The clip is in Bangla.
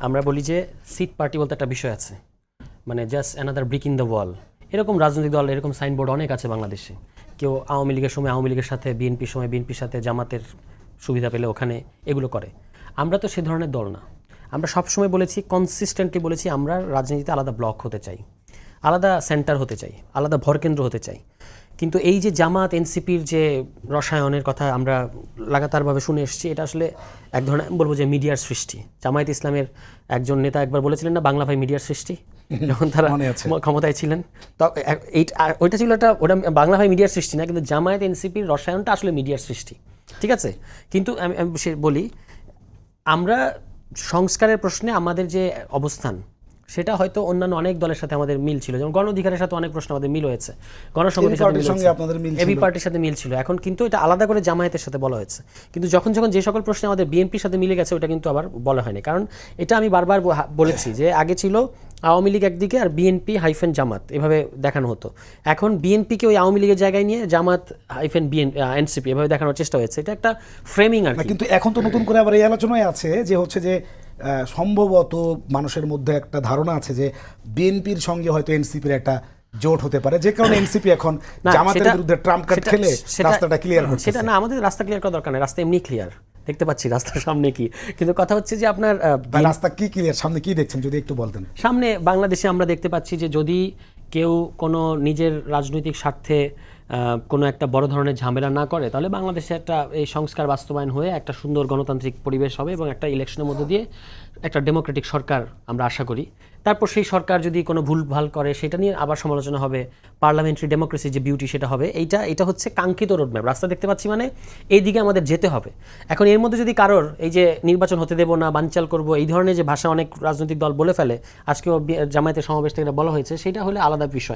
আমরা বলি যে সিট পার্টি বলতে একটা বিষয় আছে, মানে just another brick in the wall. এরকম রাজনৈতিক দল, এরকম সাইনবোর্ড অনেক আছে বাংলাদেশে। কেউ আওয়ামী লীগের সময় আওয়ামী লীগের সাথে, বিএনপির সময় বিএনপির সাথে, জামাতের সুবিধা পেলে ওখানে এগুলো করে। আমরা তো সে ধরনের দল না। আমরা সবসময় বলেছি, কনসিস্টেন্টলি বলেছি, আমরা রাজনীতিতে আলাদা ব্লক হতে চাই, আলাদা সেন্টার হতে চাই, আলাদা ভরকেন্দ্র হতে চাই। কিন্তু এই যে জামাত এনসিপির যে রসায়নের কথা আমরা লাগাতারভাবে শুনে এসেছি, এটা আসলে এক ধরনের বলবো যে মিডিয়ার সৃষ্টি। জামায়াত ইসলামের একজন নেতা একবার বলেছিলেন না, বাংলা ভাই মিডিয়ার সৃষ্টি, যখন তারা ক্ষমতায় ছিলেন। তো ওইটা ছিল ওটা বাংলা ভাই মিডিয়ার সৃষ্টি না, কিন্তু জামায়াত এনসিপির রসায়নটা আসলে মিডিয়ার সৃষ্টি। ঠিক আছে, কিন্তু আমি বলি, আমরা সংস্কারের প্রশ্নে আমাদের যে অবস্থান, সেটা হয়তো অন্যান্য অনেক দলের সাথে আমাদের মিল ছিল। যেমন গণ অধিকারের সাথে অনেক প্রশ্ন আমাদের মিল হয়েছে, গণসংহতির সাথে মিল হয়েছে, এবি পার্টির সাথে মিল ছিল। এখন কিন্তু এটা আলাদা করে জামায়াতের সাথে বলা হয়েছে। কিন্তু যখন যখন যে সকল প্রশ্নে আমাদের বিএনপির সাথে মিলে গেছে, ওটা কিন্তু আবার বলা হয়নি। কারণ এটা আমি বারবার বলেছি যে আগে ছিল আওয়ামী লীগ একদিকে আর বিএনপি হাইফেন জামাত, এভাবে দেখানো হতো। এখন বিএনপিকে ওই আওয়ামী লীগের জায়গায় নিয়ে জামাত হাইফেন এনসিপি এভাবে দেখানোর চেষ্টা হয়েছে। এটা একটা ফ্রেমিং আর কি। কিন্তু এখন তো নতুন করে আবার এই আলোচনায় আছে যে হচ্ছে যে সম্ভবত মানুষের মধ্যে একটা ধারণা আছে যে বিএনপির সঙ্গে হয়তো এনসিপির একটা জোট হতে পারে, যে কারণে এনসিপি এখন জামাতের বিরুদ্ধে ট্রাম্প কার্ড খেলে রাস্তাটা ক্লিয়ার করছে। সেটা না, আমাদের রাস্তা ক্লিয়ার করার দরকার নেই, রাস্তা এমনি ক্লিয়ার, দেখতে পাচ্ছি রাস্তার সামনে কি। কিন্তু কথা হচ্ছে যে আপনার রাস্তা কি ক্লিয়ার, সামনে কি দেখছেন যদি একটু বলতেন। সামনে বাংলাদেশে আমরা দেখতে পাচ্ছি যে যদি কেউ কোনো নিজের রাজনৈতিক স্বার্থে কোনো একটা বড় ধরনের ঝামেলা না করে, তাহলে বাংলাদেশে একটা এই সংস্কার বাস্তবায়ন হয়ে একটা সুন্দর গণতান্ত্রিক পরিবেশ হবে এবং একটা ইলেকশনের মধ্য দিয়ে একটা ডেমোক্রেটিক সরকার আমরা আশা করি। তারপর সেই সরকার যদি কোনো ভুলভাল করে, সেটা নিয়ে আবার সমালোচনা হবে, পার্লামেন্টারি ডেমোক্রেসি যে বিউটি সেটা হবে। এটা হচ্ছে কাঙ্ক্ষিত রোডম্যাপ, রাস্তা দেখতে পাচ্ছি, মানে এই দিকে আমাদের যেতে হবে। এখন এর মধ্যে যদি কারোর এই যে নির্বাচন হতে দেবো না, বানচাল করবো, এই ধরনের যে ভাষা অনেক রাজনৈতিক দল বলে ফেলে, আজকেও জামায়াতের সমাবেশ থেকে বলা হয়েছে, সেটা হলে আলাদা বিষয়।